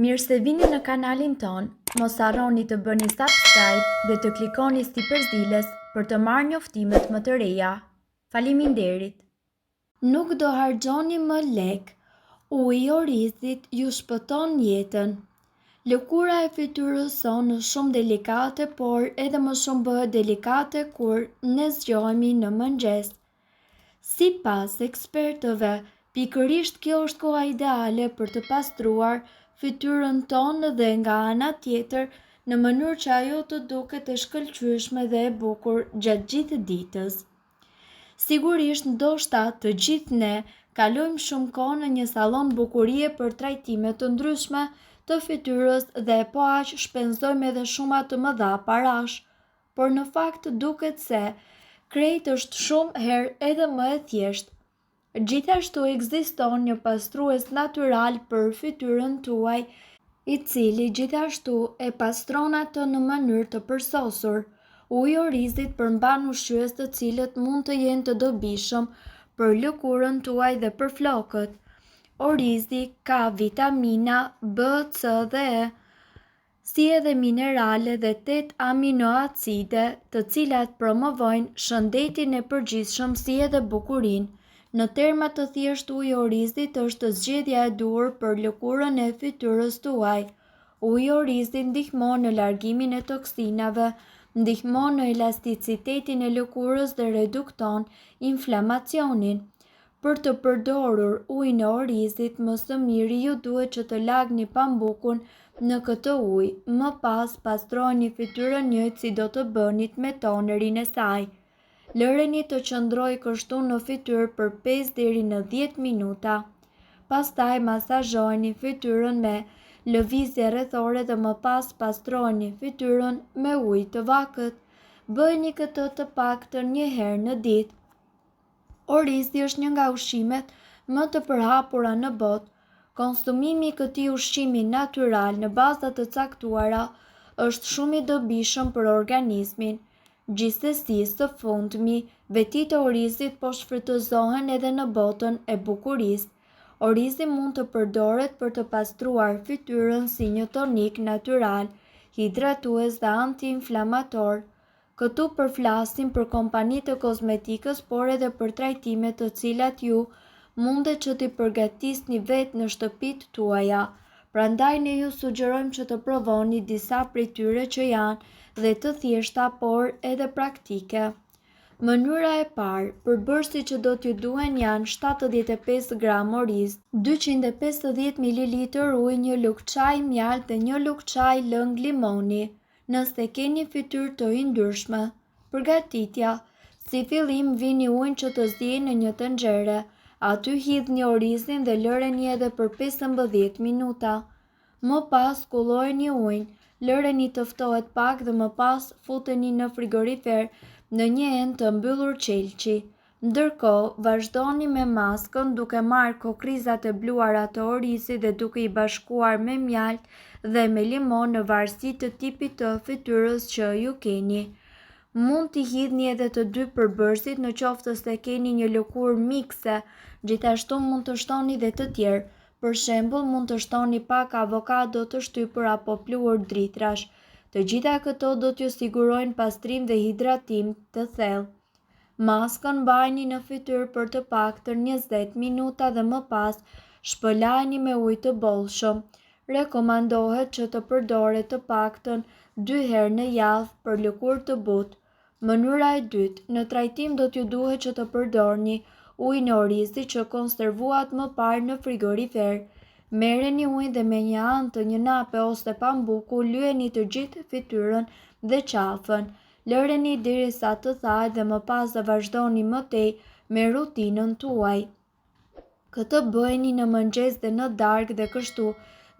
Mirë se vini në kanalin ton, mos harroni të bëni subscribe dhe të klikoni si përzieles për të marrë njoftimet më të reja. Faleminderit! Nuk do harxhoni më lek, uji i orizit ju shpëton jetën. Lëkura e fytyrës sonë është shumë delikate, por edhe më shumë bëhet delikate kur ne zgjohemi në mëngjes. Sipas ekspertëve, pikërisht kjo është koha ideale për të pastruar fytyrën tonë dhe nga ana tjetër në mënyrë që ajo të duket e shkëlqyeshme dhe e bukur gjatë gjithë ditës. Sigurisht, ndoshta të gjithë ne kalojmë shumë kohë në një sallon bukurie për trajtime të ndryshme të fytyrës dhe po aq shpenzojmë edhe shuma të mëdha parash, por në fakt duket se krejt është shumë herë edhe më e thjeshtë. Gjithashtu ekziston një pastrues natyral për fytyrën tuaj, i cili gjithashtu e pastron atë në mënyrë të përsosur. Uji i orizit përmban ushqyes të cilët mund të jenë të dobishëm për lëkurën tuaj dhe për flokët. Orizi ka vitamina B, C dhe E, si edhe minerale dhe 8 aminoacide, të cilat promovojnë shëndetin e përgjithshëm si edhe bukurinë. Në terma të thjeshtë, uji i orizit është zgjedhja e duhur për lëkurën e fytyrës tuaj. Uji i orizit ndihmon në largimin e toksinave, ndihmon në elasticitetin e lëkurës dhe redukton inflamacionin. Për të përdorur ujin e orizit, më së miri ju duhet që të lagni pambukun në këtë ujë. Më pas pastrojeni fytyrën njëjtë si do të bënit me tonerin e saj. Lëreni të qëndrojë kështu në fytyrë për 5 deri në 10 minuta. Pastaj masazhojeni fytyrën me lëvizje rrethore dhe më pas pastrojeni fytyrën me ujë të vakët. Bëjeni këtë të paktën një herë në ditë. Orizi është një nga ushqimet më të përhapura në botë. Konsumimi i këtij ushqimi natyral në baza të caktuara është shumë i dobishëm për organizmin. Gjithsesi, së fundmi, vetit e orizit po shfrytëzohen edhe në botën e bukurisë. Orizi mund të përdoret për të pastruar fytyrën si një tonik natyral, hidratues dhe antiinflamator. Këtu përflasim për kompanitë e kozmetikës, por edhe për trajtime të cilat ju mundet që t'i përgatisni vetë në shtëpitë tuaja. Prandaj ne ju sugjerojmë që të provoni disa prej tyre që janë dhe të thjeshta por edhe praktike. Mënyra e parë, përbërësit që do t'ju duhen janë 75 gram oriz, 250 ml ujë, një lugë çaj mjaltë dhe një lugë çaj lëng limoni. Nëse keni fytyrë të yndyrshme. Përgatitja: si fillim vini ujin që të zjejnë në një tenxhere, aty hidhni orizin dhe lëreni edhe për 15 minuta. Më pas skullojeni ujin, lëreni të ftohet pak dhe më pas futeni në frigorifer në një enë të mbyllur qelçi. Ndërkohë, vazhdoni me maskën duke marrë kokrizat e bluara të orizit dhe duke i bashkuar me mjaltë dhe me limon në varësi të tipit të fytyrës që ju keni. Mund t'i hidhni edhe të dy përbërësit në qoftë se keni një lëkurë mikse, gjithashtu mund të shtoni dhe të tjerë. Për shembull, mund të shtoni pak avokado të shtypur apo pluhur dritrash. Të gjitha këto do t'ju sigurojnë pastrim dhe hidratim të thellë. Maskën mbajini në fytyrë për të paktën 20 minuta dhe më pas shpëlajini me ujë të bollshëm. Rekomandohet që të përdoret të paktën 2 herë në javë për lëkurë të butë. Mënyra e dytë, në trajtim do t'ju duhet që të përdorni ujin e orizit që konservuat më parë në frigorifer. Merreni ujin dhe me një anë të një nape ose pambuku lyeni të gjithë fytyrën dhe qafën. Lëreni derisa të thajë dhe më pas vazhdoni më tej me rutinën tuaj. Këtë bëheni në mëngjes dhe në darkë dhe kështu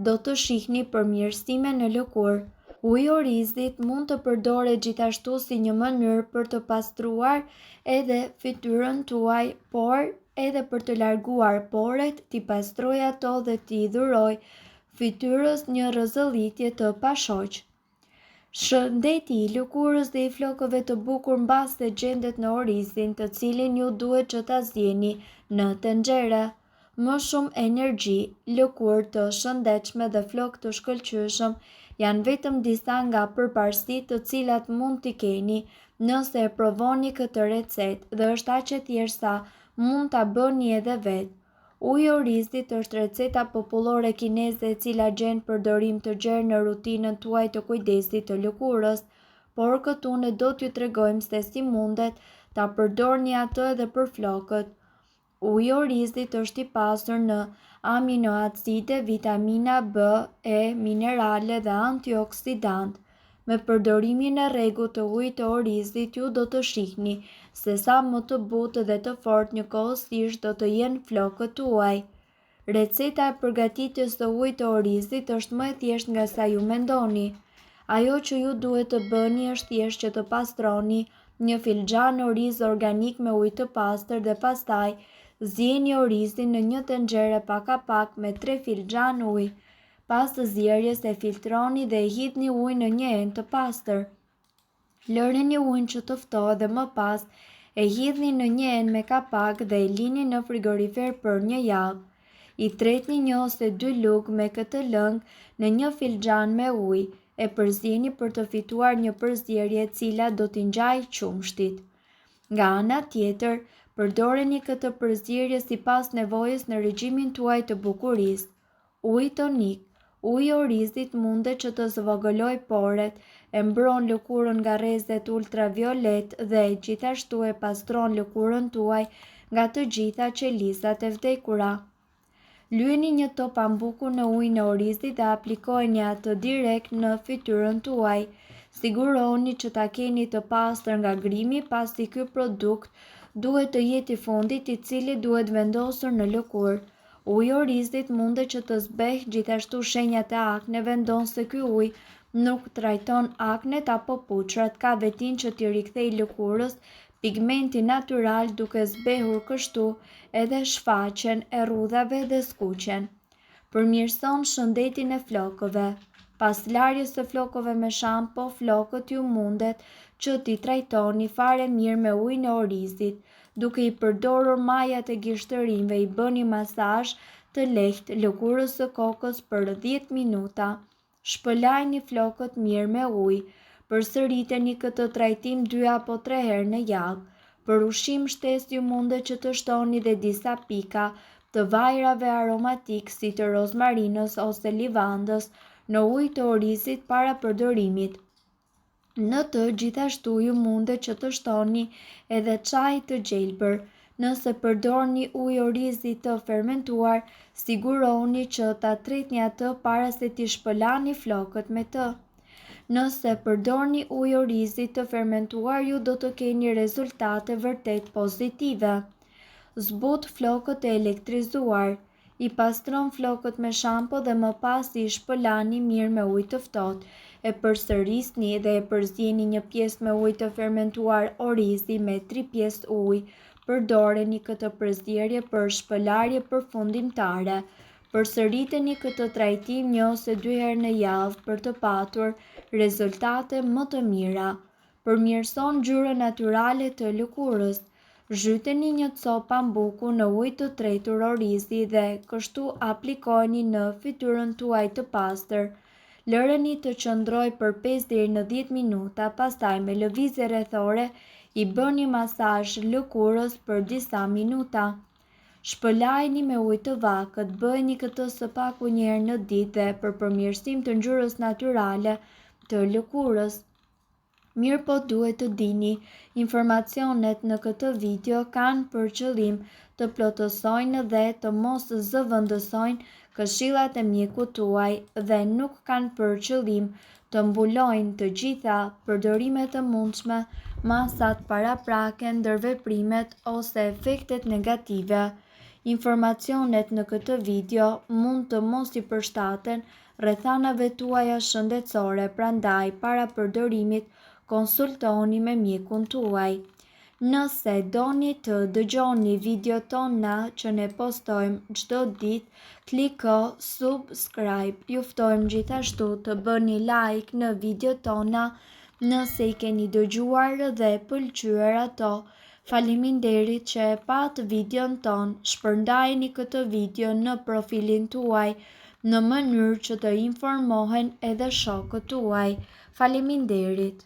do të shihni përmirësime në lëkurë. Uji i orizit mund të përdoret gjithashtu si një mënyrë për të pastruar edhe fytyrën tuaj, por edhe për të larguar poret, t'i pastroj ato dhe t'i dhuroj fytyrës një rrezëllitje të pashoq. Shëndeti i lëkurës dhe i flokëve të bukur mbase gjendet në orizin, të cilin ju duhet që ta zjeni në tenxhere. Më shumë energji, lëkurë të shëndetshme dhe flokë të shkëlqyeshëm janë vetëm disa nga përparësitë të cilat mund t'i keni nëse e provoni këtë recetë dhe është aq e thjeshtë sa mund ta bëni edhe vetë. Uji i orizit është receta popullore kineze e cila gjen përdorim të gjerë në rutinën tuaj të kujdesit të lëkurës, por këtu ne do t'ju tregojmë se si mundet ta përdorni atë edhe për flokët. Uji i orizit është i pasur në aminoacide, vitamina B, E, minerale dhe antioksidantë. Me përdorimin e rregullt të ujit të orizit ju do të shihni se sa më të butë dhe të fortë njëkohësisht do të jenë flokët tuaj. Receta e përgatitjes së ujit të orizit është më e thjeshtë nga sa ju mendoni. Ajo që ju duhet të bëni është thjesht që të pastroni një filxhan oriz organik me ujë të pastër dhe pastaj zjeni orizin në një tenxhere pak me 3 filxhan ujë. Pas të zjerjes e filtroni dhe e hidhni ujin në një enë të pastër. Lëreni ujin që të ftohet dhe më pas e hidhni në një enë me kapak dhe e lini në frigorifer për një javë. I tretni 1 ose 2 lugë me këtë lëng në një filxhan me ujë, e përzieni për të fituar një përzierje e cila do t'i ngjajë qumshtit. Nga ana tjetër, përdoreni këtë përzierje sipas nevojës në regjimin tuaj të bukurisë. Uji tonik. Uji i orizit mundet që të zvogëloj poret, e mbron lëkurën nga rrezet ultraviolet dhe gjithashtu e pastron lëkurën tuaj nga të gjitha qelisat e vdekura. Lyeni një top pambuku në ujin e orizit dhe aplikojeni atë direkt në fytyrën tuaj. Siguroni që ta keni të pastër nga grimi pasi ky produkt duhet të jetë i fundit i cili duhet vendosur në lëkurë. Uji i orizit mundet që të zbehë gjithashtu shenjat e akneve, ndonë se ky ujë nuk trajton aknet apo puçrat, ka vetinë që t'i rikthejë lëkurës pigmentin natyral duke zbehur kështu edhe shfaqjen e rrudhave dhe skuqjen. Përmirëson shëndetin e flokëve. Pas larjes së flokëve me shampo, flokët ju mundet që t'i trajtoni fare mirë me ujin e orizit. Duke i përdorur majat e gishtërinjve i bëni masazh të lehtë lëkurës së kokës për 10 minuta. Shpëlajini flokët mirë me ujë. Përsëriteni këtë trajtim 2 apo 3 herë në javë. Për ushqim shtesë ju mundet që të shtoni dhe disa pika të vajrave aromatik si të rozmarinës ose livandës në ujë të orizit para përdorimit. Në të gjithashtu ju mundet që të shtoni edhe çaj të gjelbër. Nëse përdorni ujë orizi të fermentuar, siguroni që ta tretni atë para se t'i shpëlani flokët me të. Nëse përdorni ujë orizi të fermentuar, ju do të keni rezultate vërtet pozitive. Zbut flokët e elektrizuar. I pastron flokët me shampo dhe më pas i shpëlani mirë me ujë të ftohtë. E përsërisni dhe e përzieni një pjesë me ujë të fermentuar orizi me 3 pjesë ujë. Përdoreni këtë përzierje për shpëlarje përfundimtare. Përsëriteni këtë trajtim 1 ose 2 herë në javë për të patur rezultate më të mira. Përmirëson ngjyrën natyrale të lëkurës. Zhyteni një copë pambuku në ujë të tretur orizi dhe kështu aplikojeni në fytyrën tuaj të pastër. Lëreni të qëndroj për 5 deri në 10 minuta, pastaj me lëvizje rrethore i bëni masazh lëkurës për disa minuta. Shpëlajini me ujë të vakët, bëjeni këtë së paku një herë në ditë dhe për përmirësim të ngjyrës natyrale të lëkurës. Mirë po duhet të dini, informacionet në këtë video kanë për qëllim të plotësojnë dhe të mos zëvendësojnë këshillat e mjekut tuaj dhe nuk kanë për qëllim të mbulojnë të gjitha përdorimet e mundshme, masat paraprake, ndërveprimet ose efektet negative. Informacionet në këtë video mund të mos i përshtaten rrethanave tuaja shëndetësore, prandaj para përdorimit konsultoni me mjekun tuaj. Nëse doni të dëgjoni video tona që ne postojmë çdo ditë, kliko subscribe. Ju ftojmë gjithashtu të bëni like në video tona nëse i keni dëgjuar dhe pëlqyer ato. Faleminderit që e pat videon ton, shpërndajeni këtë video në profilin tuaj në mënyrë që të informohen edhe shokët tuaj. Faleminderit.